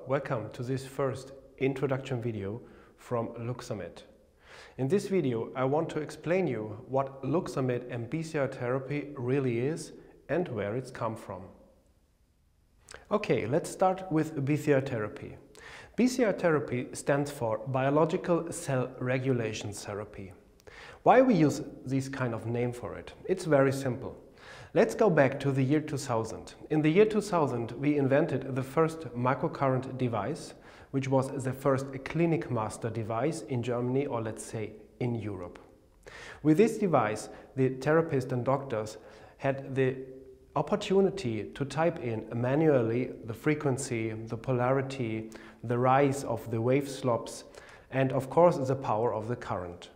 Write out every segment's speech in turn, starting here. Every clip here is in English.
welcome to this first introduction video from Luxxamed. In this video I want to explain you what Luxxamed and bcr-therapy really is and where it's come from. Okay, let's start with bcr-therapy. bcr-therapy stands for Biological Cell Regulation Therapy. Why we use this kind of name for it? It's very simple. Let's go back to the year 2000. In the year 2000 we invented the first microcurrent device, which was the first clinic master device in Germany, or let's say in Europe. With this device the therapists and doctors had the opportunity to type in manually the frequency, the polarity, the rise of the wave slopes and of course the power of the current.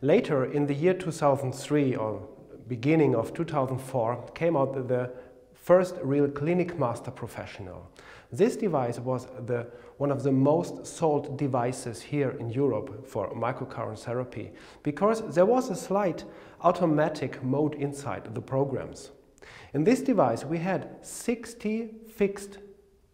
Later in the year 2003 or beginning of 2004 came out the first real clinic master professional. This device was one of the most sold devices here in Europe for microcurrent therapy because there was a slight automatic mode inside the programs. In this device we had 60 fixed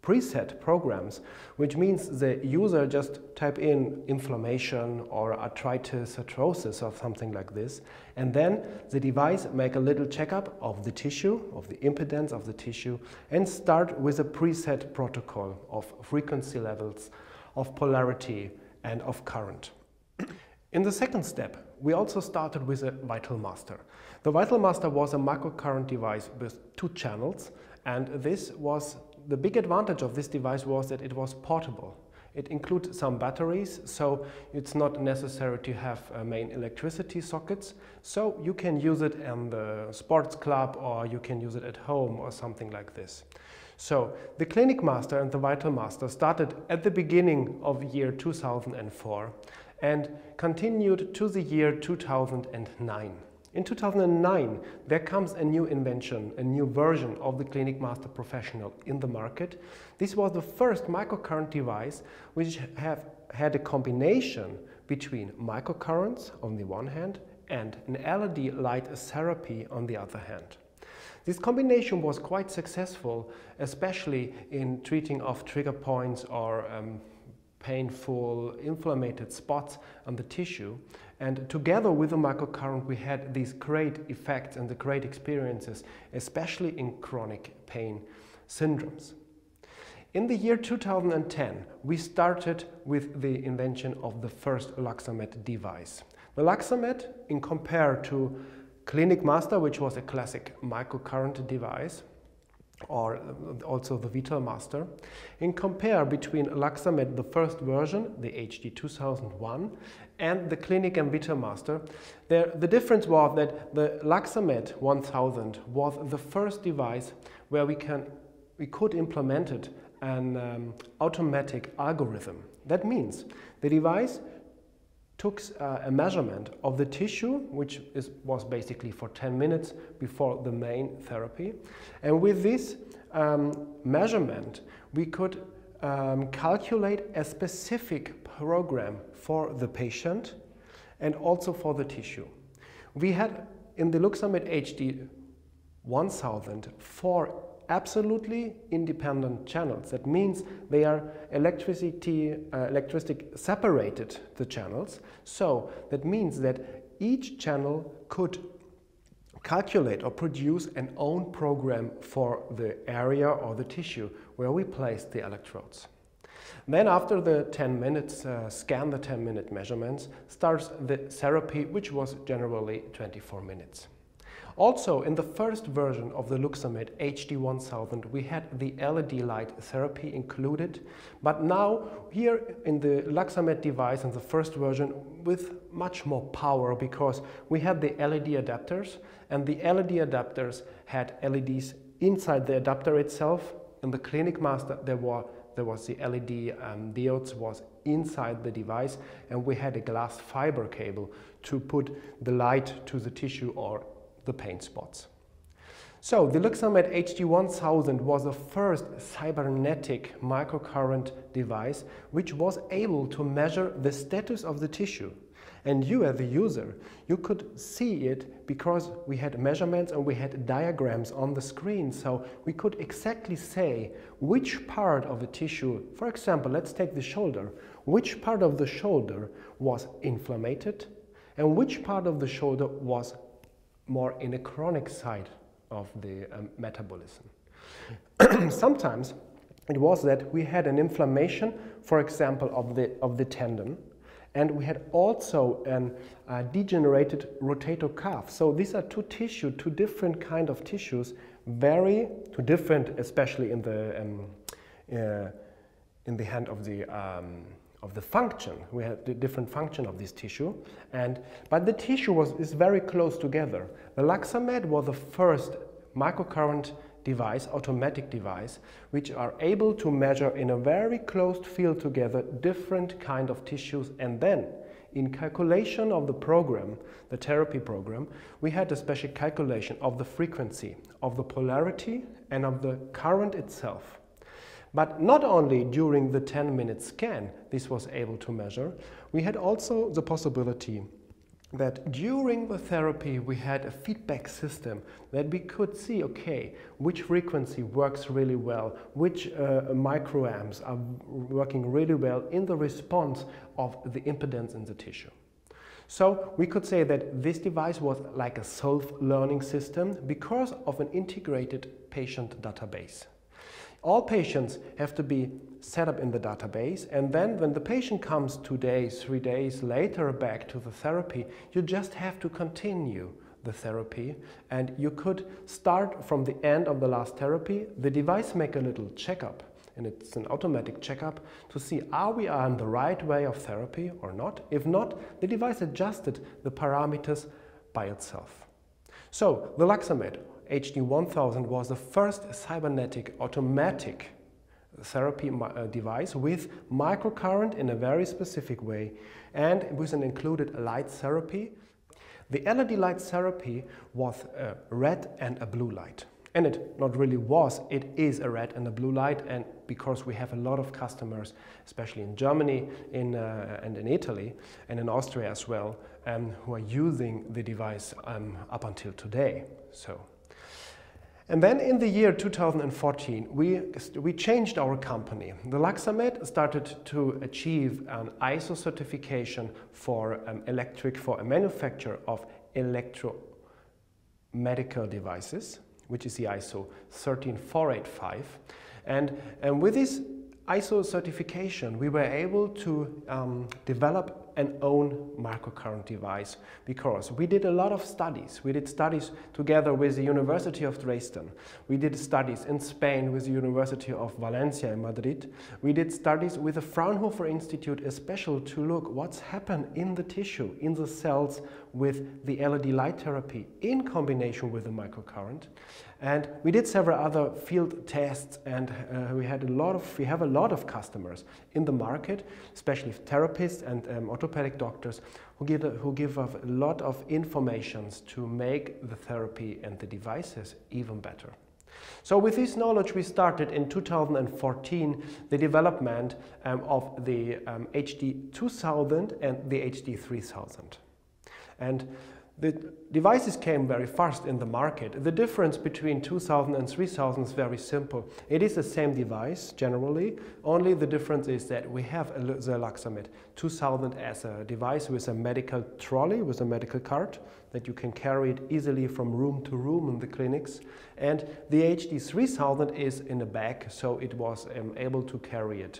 preset programs, which means the user just type in inflammation or arthritis, arthrosis or something like this, and then the device make a little checkup of the tissue, of the impedance of the tissue, and start with a preset protocol of frequency levels, of polarity and of current. In the second step, we also started with a Vital Master. The Vital Master was a microcurrent device with 2 channels, and the big advantage of this device was that it was portable. It includes some batteries, so it's not necessary to have main electricity sockets, so you can use it in the sports club or you can use it at home or something like this. So the Clinic Master and the Vital Master started at the beginning of year 2004 and continued to the year 2009. In 2009, there comes a new invention, a new version of the Clinic Master Professional in the market. This was the first microcurrent device which had a combination between microcurrents on the one hand and an LED light therapy on the other hand. This combination was quite successful, especially in treating of trigger points or painful, inflamed spots on the tissue. And together with the microcurrent we had these great effects and the great experiences, especially in chronic pain syndromes. In the year 2010 we started with the invention of the first Luxxamed device. The Luxxamed, in compare to Clinic Master, which was a classic microcurrent device, or also the Vital Master, in compare between Luxxamed, the first version, the HD 2001, and the Clinic and Vital Master, the difference was that the Luxxamed 1000 was the first device where we could implement an automatic algorithm. That means the device took a measurement of the tissue, which was basically for 10 minutes before the main therapy. And with this measurement, we could calculate a specific program for the patient and also for the tissue. We had in the Luxxamed HD 1000 4 absolutely independent channels. That means they are electricity separated, the channels. So that means that each channel could calculate or produce an own program for the area or the tissue where we placed the electrodes. Then after the 10 minutes scan, the 10-minute measurements, starts the therapy, which was generally 24 minutes. Also, in the first version of the Luxxamed HD 1000 we had the LED light therapy included, but now here in the Luxxamed device in the first version with much more power, because we had the LED adapters, and the LED adapters had LEDs inside the adapter itself. In the Clinic Master there was the LED diodes was inside the device, and we had a glass fiber cable to put the light to the tissue or the pain spots. So the Luxxamed HD 1000 was the first cybernetic microcurrent device which was able to measure the status of the tissue. And you as the user, you could see it because we had measurements and we had diagrams on the screen, so we could exactly say which part of the tissue, for example, let's take the shoulder, which part of the shoulder was inflamed and which part of the shoulder was more in a chronic side of the metabolism. Sometimes it was that we had an inflammation, for example, of the tendon, and we had also a degenerated rotator cuff. So these are two different kind of tissues, very different, especially in the hand of the function. We had the different function of this tissue, but the tissue is very close together. The Luxxamed was the first microcurrent device, automatic device, which are able to measure in a very closed field together different kind of tissues, and then in calculation of the program, the therapy program, we had a special calculation of the frequency, of the polarity and of the current itself. But not only during the 10-minute scan this was able to measure, we had also the possibility that during the therapy we had a feedback system that we could see, okay, which frequency works really well, which microamps are working really well in the response of the impedance in the tissue. So we could say that this device was like a self-learning system because of an integrated patient database. All patients have to be set up in the database, and then when the patient comes 2 days, 3 days later back to the therapy, you just have to continue the therapy, and you could start from the end of the last therapy. The device make a little checkup, and it's an automatic checkup to see are we on the right way of therapy or not. If not, the device adjusted the parameters by itself. So the Luxxamed HD1000 was the first cybernetic automatic therapy device with microcurrent in a very specific way, and with an included light therapy. The LED light therapy was a red and a blue light. And it not really was, it is a red and a blue light, and because we have a lot of customers, especially in Germany and in Italy and in Austria as well, who are using the device up until today. And then in the year 2014, we changed our company. The Luxxamed started to achieve an ISO certification for a manufacture of electromedical devices, which is the ISO 13485. And with this ISO certification, we were able to develop an own microcurrent device because we did a lot of studies. We did studies together with the University of Dresden. We did studies in Spain with the University of Valencia in Madrid. We did studies with the Fraunhofer Institute, especially to look what's happened in the tissue, in the cells with the LED light therapy in combination with the microcurrent. And we did several other field tests, and we have a lot of customers in the market, especially therapists and orthopedic doctors who give us a lot of information to make the therapy and the devices even better. So with this knowledge we started in 2014 the development of the HD2000 and the HD3000. And the devices came very fast in the market. The difference between 2000 and 3000 is very simple. It is the same device generally, only the difference is that we have the Luxxamed 2000 as a device with a medical trolley, with a medical cart, that you can carry it easily from room to room in the clinics. And the HD3000 is in a bag, so it was able to carry it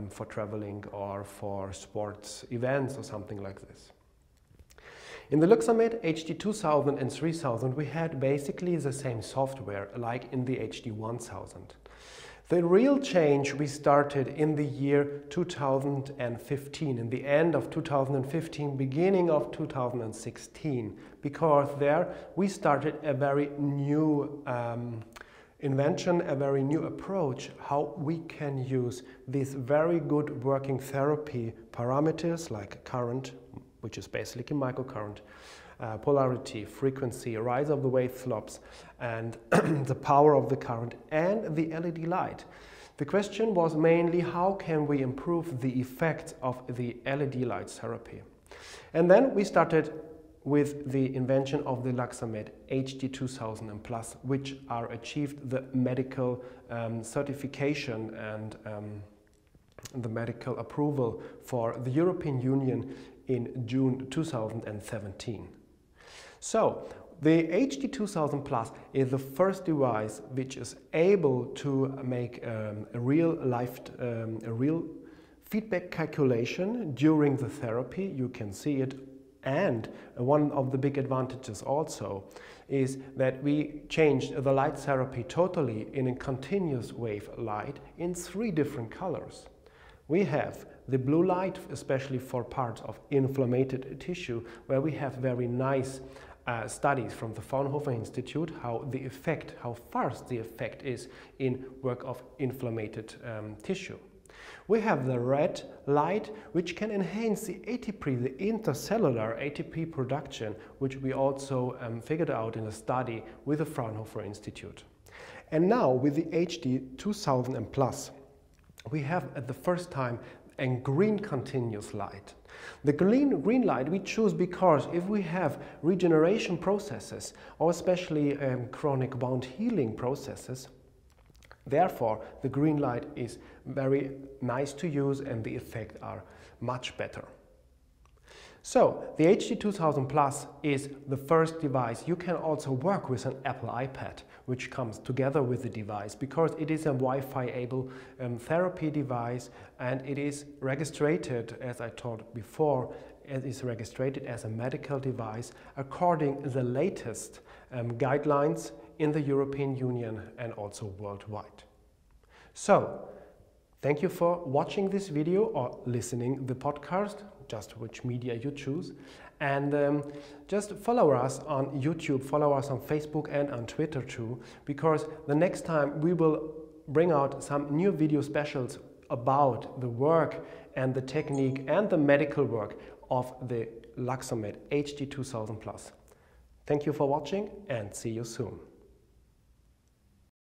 for traveling or for sports events or something like this. In the Luxxamed HD2000 and 3000 we had basically the same software like in the HD1000. The real change we started in the year 2015, in the end of 2015, beginning of 2016, because there we started a very new invention, a very new approach how we can use these very good working therapy parameters like current, which is basically microcurrent, polarity, frequency, rise of the wave slopes, and the power of the current and the LED light. The question was mainly how can we improve the effects of the LED light therapy. And then we started with the invention of the Luxxamed HD 2000 and plus, which are achieved the medical certification and the medical approval for the European Union in June 2017. So the HD 2000 Plus is the first device which is able to make a real feedback calculation during the therapy. You can see it. And one of the big advantages also is that we changed the light therapy totally in a continuous wave light in 3 different colors. We have the blue light, especially for parts of inflamed tissue, where we have very nice studies from the Fraunhofer Institute, how fast the effect is in work of inflamed tissue. We have the red light, which can enhance the ATP, the intercellular ATP production, which we also figured out in a study with the Fraunhofer Institute. And now with the HD 2000 and plus, we have at the first time a green continuous light. The green light we choose because if we have regeneration processes, or especially chronic wound healing processes, therefore the green light is very nice to use and the effects are much better. So the HD 2000 Plus is the first device. You can also work with an Apple iPad, which comes together with the device, because it is a Wi-Fi able therapy device, and it is registered, as I told before, it is registered as a medical device according to the latest guidelines in the European Union and also worldwide. So, thank you for watching this video or listening the podcast, just which media you choose. And just follow us on YouTube, follow us on Facebook and on Twitter too, because the next time we will bring out some new video specials about the work and the technique and the medical work of the Luxxamed HD 2000 Plus. Thank you for watching and see you soon.